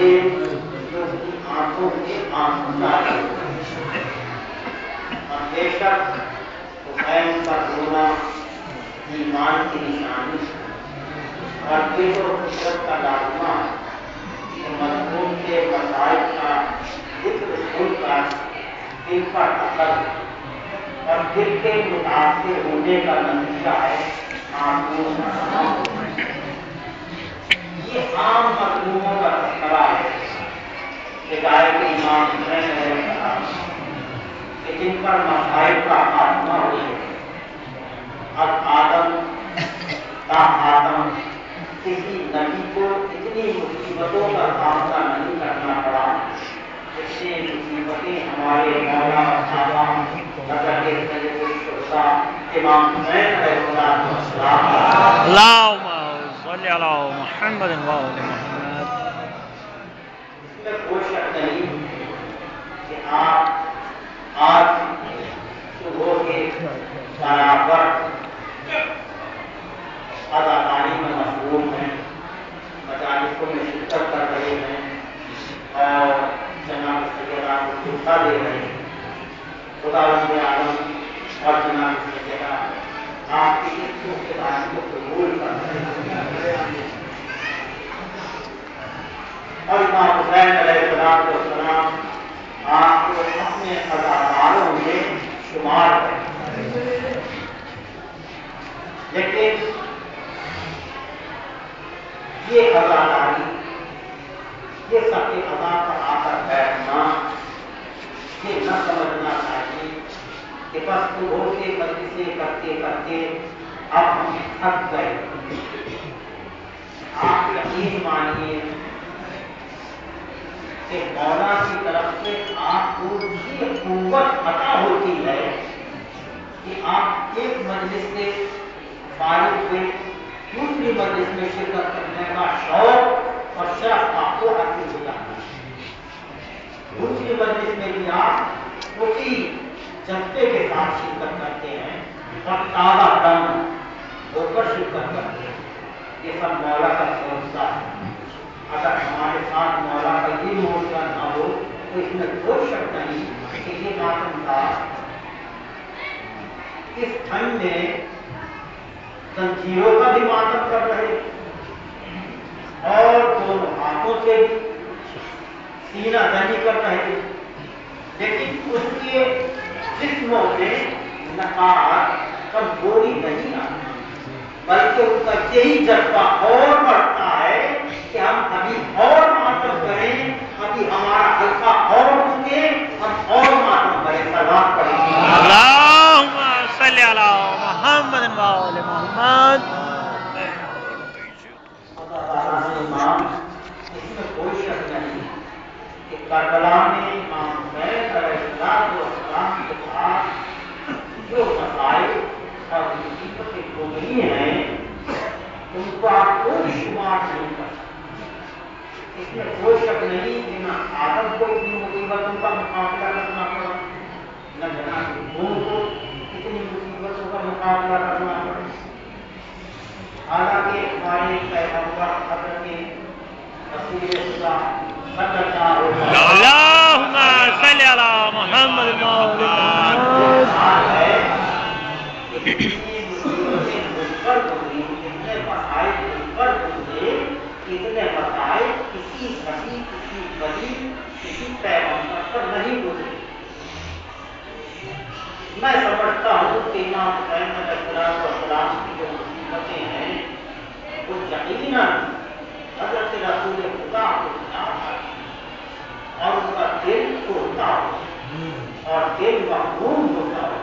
مجھے جو کی آنکھوں سے آنسو ڈالے اور بے شک حسین کا رونا ایمان کی نشانی اور دل و فطرت کا لازمہ کہ مظلوم کے مسائل کا ذکر سن کر دل کا اثر اور دل کے متاثر ہونے کا نتیجہ ہے آنسو کا۔ یہ عام مظلوموں کا تذکرہ ہے ہدایت امام حسین علیہ السلام کہ جن پر مسائل کا خاتمہ ہوئے اب آدم تا آدم کسی نبی کو اتنی مصیبتوں کا سامنا نہیں کرنا پڑا جتنی مصیبتیں ہمارے مولا صحابہ حضرت سید الشہداء امام حسین علیہ السلام اللہم صلی علی محمد و آل محمد۔ اس میں کوئی شک نہیں کہ آپ آج صبح کے برابر اداکاری میں مشغول ہیں، مجالسوں میں شرکت کر رہے ہیں اور جناب سیدہ کو خطبہ دے رہے ہیں۔ خداوند عالم اور جناب سیدہ آپ کی اس خطبہ کو قبول کر رہے ہیں اور امام حسین علیہ السلام آپ کو اپنے اداکاروں میں شمار کریں، لیکن یہ اداکاری یہ سب کے ادا پر آ کر بیٹھنا یہ نہ سمجھنا چاہیے کہ بس صبح کے مجلسیں کرتے کرتے اب ہم تھک گئے۔ آپ یقین مانیے کہ مولا کی طرف سے آپ کو یہ قوت عطا ہوتی ہے کہ آپ ایک مجلس سے فارغ ہوئے دوسری مجلس میں شرکت کرنے کا شوق اور شرف آپ کو حاصل ہو جاتا ہے۔ دوسری مجلس میں بھی آپ اسی جذبے کے ساتھ شرکت کرتے ہیں اور تازہ دم ہو کر شرکت کرتے ہیں۔ یہ سب مولا کا حوصلہ ہے۔ اگر ہمارے ساتھ مولا کا یہ حوصلہ نہ ہو تو اس میں کوئی شک نہیں کہ یہ ماتم تھا۔ اس ٹھنڈ میں زنجیروں کا بھی ماتم کر رہے اور دونوں ہاتھوں سے بھی سینہ زنی کر رہے، لیکن اس کے جسموں میں نقاہت کمزوری نہیں آتی، بلکہ ان کا یہی جذبہ اور بڑھتا ہے کہ ہم ابھی اور ماتم کریں، ابھی ہمارا حلقہ اور رکے، ہم اور ماتم کریں، سلام کریں۔ اللہم صلی علی محمد و آل محمد۔ امام اس میں کوئی شک نہیں کہ کربلا میں امام حسین علیہ السلام کے پاس جو مسائل اور مصیبتیں گزری ہیں ان کو آپ کوئی شمار نہیں کر سکتے۔ اس میں کوئی شک نہیں کہ نہ آدم کو اتنی مصیبتوں کا مقابلہ کرنا پڑا، نہ جناب نوح کو اتنی مصیبتوں کا مقابلہ کرنا پڑا۔ حالانکہ ہمارے پیغمبر حضرت رسول اللہ صلی اللہ علیہ وسلم اللہم صلی علی محمد و آل محمد۔ ہے کہ کتنی مصیبتیں مجبر ہوئی، کتنے مسائل مجبر ہوئے، کتنے مسائل کسی نبی کسی ولی کسی پیغمبر پر نہیں گزرے۔ میں سمجھتا ہوں کہ امام حسین علیہ السلام کی جو مصیبتیں ہیں وہ یقیناً حضرت رسول خدا کو بتاتا اور ان کا دل ٹوٹتا ہو اور دل محروم ہوتا ہو۔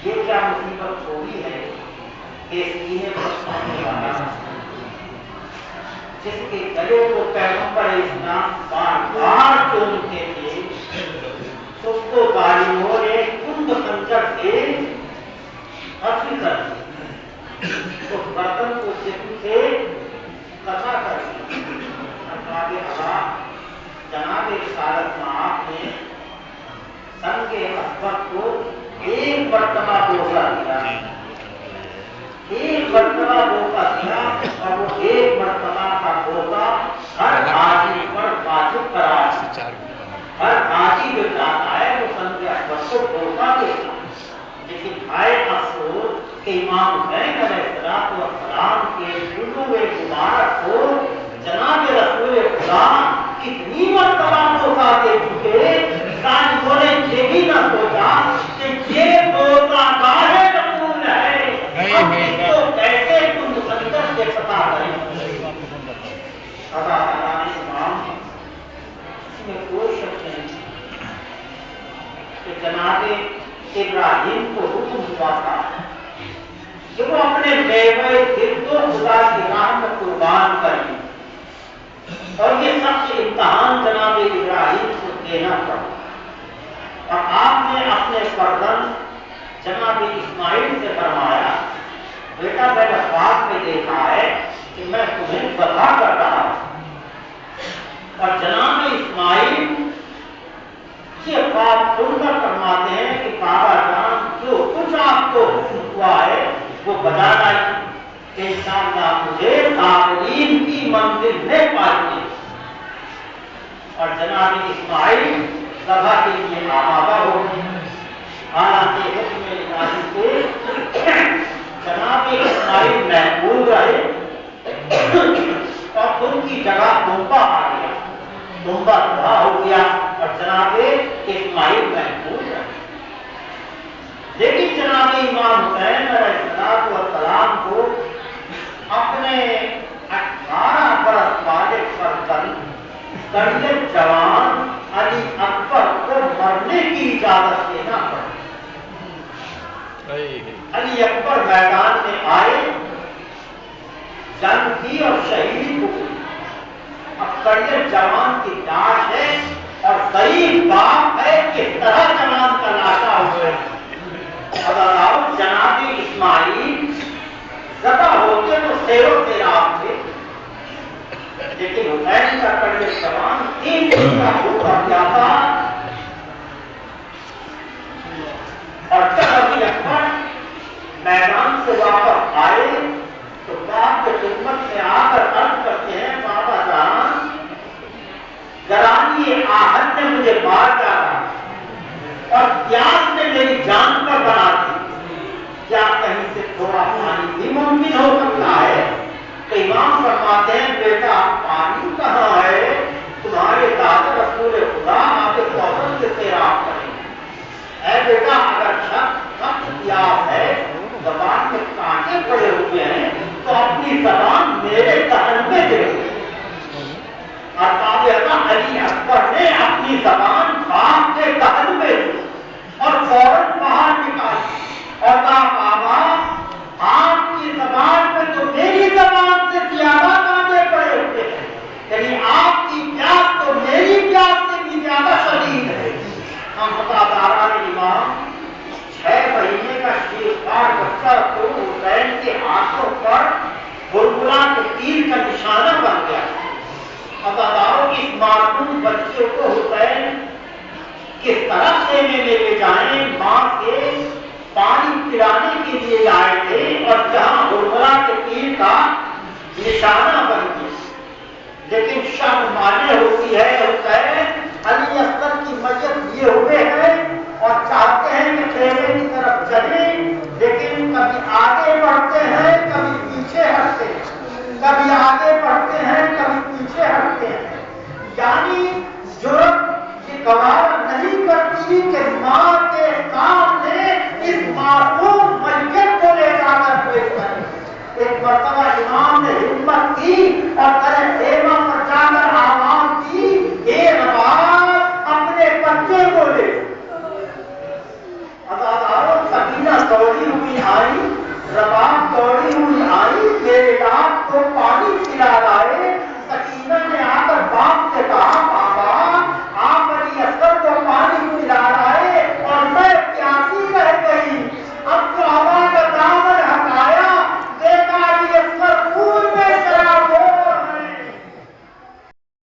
یہ کیا مصیبت ہوئی ہے کہ سینے پر سونے والا جس کے گلے کو پیغمبر اسلام بار بار چومتے تھے، اس کو غالیوں نے کند خنجر سے قتل کر دیا، اس برتن کو جسم سے قطع کر دیا۔ جناب رسالت مآب نے سنگ اکبر کو ایک مرتبہ دھوکہ دیا، ایک مرتبہ دھوکہ دیا اور وہ ایک مرتبہ کا دھوکہ ہر آدمی ہر حاجی جو جاتا ہے وہ سنگ اکبر کو دھوکہ دیتا ہے، لیکن بھائی افسوس کہ امام حسین علیہ السلام کے طلوع مبارک کو جناب رسول خدا کتنی مرتبہ دھوکہ دے چکے، ظالموں نے یہ بھی نہ سوچا کہ یہ دھوکہ دار رسول ہے، اب اس کو کیسے تم مسلط سے پتا کریں۔ اللہ تعالیٰ نے امام میں کوئی شک نہیں کہ جناب ابراہیم کو حکم ہوا تھا کہ وہ اپنے بیوے دل کو خدا کی راہ میں قربان کریں، اور یہ سب سے امتحان جناب ابراہیم کو دینا پڑا، اور آپ نے اپنے فرزند جناب اسماعیل سے فرمایا بیٹا میں نے خواب میں دیکھا ہے کہ میں تمہیں بتا کر رہا ہوں، اور جناب اسماعیل یہ بات سن کر فرماتے ہیں کہ بابا جان جو کچھ آپ کو حکم ہوا ہے وہ بتا رہا کہ انشاءاللہ مجھے تعلیم کی منزل میں پہنچے، اور جناب اسماعیل ذبح کے لیے آمادہ ہو گئے۔ حالانکہ حکم الہی سے جناب اسماعیل محفوظ رہے اور ان کی جگہ دمبا آ گیا، دمبا تباہ ہو گیا اور جناب اسماعیل محفوظ رہے۔ لیکن جناب امام حسین علیہ السلام کو اپنے 18 برس والے فرزند کنڈے جوان علی اکبر کو مرنے کی اجازت دینا پڑی۔ علی اکبر میدان میں آئے، جنگ کی اور شہید ہوئے۔ اب کنڈے جوان کی لاش ہے اور غریب باپ ہے، کس طرح جوان کا لاشا ہوئے۔ اب جناب اسماعیل ذبح ہوتے تو سیروں سے آپ تھے، لیکن حسین کا کنڈے جوان 3 دن کا بھوکا کیا تھا، اور جب علی اکبر میدان سے واپس آئے تو باپ کے خدمت میں آ کر عرض کرتے ہیں بابا جان گرانی آہت نے مجھے مار ڈالا اور پیاس نے میری جان پر بنا دی، کیا کہیں سے تھوڑا پانی بھی ممکن ہو سکتا ہے؟ تو امام فرماتے ہیں بیٹا پانی کہاں ہے، تمہارے دادا رسول خدا آپ فوراً سے سیراب کریں۔ اے بیٹا اگر سخت پیاس ہے، زبان میں کانٹے پڑے ہوئے ہیں تو اپنی زبان میرے دہن میں دے۔ اور علی اکبر نے اپنی زبان باپ کے دہن میں دی اور فوراً باہر نکالی اور کہا بابا آپ کی زبان میں تو میری زبان سے زیادہ کانٹے پڑے ہوتے ہیں، یعنی آپ کی پیاس تو میری پیاس سے بھی زیادہ شدید ہے۔ ہم وفاداران امام 6 مہینے کا شیردار بچہ تو حسین کے ہاتھوں پر بلبلا کے تیر کا نشانہ بن گیا۔ وفاداروں اس معصوم بچے کو حسین کس طرح سے میں لے جائیں، ماں کے پانی پلانے کے لیے لائے تھے اور جہاں بلبلا کے تیر کا نشانہ بن گیا، لیکن شرم مانے ہوتی ہے حسین علی اکبر کی میت لیے ہوئے ہیں اور چاہتے ہیں کہ خیمے کی طرف چلیں، لیکن کبھی آگے بڑھتے ہیں کبھی پیچھے ہٹتے ہیں، کبھی آگے بڑھتے ہیں کبھی پیچھے ہٹتے ہیں، یعنی جرأت یہ گوارا نہیں کرتی کہ ماں کے سامنے اس معصوم میت کو لے جا کر پیش کریں۔ ایک مرتبہ امام نے ہمت کی اور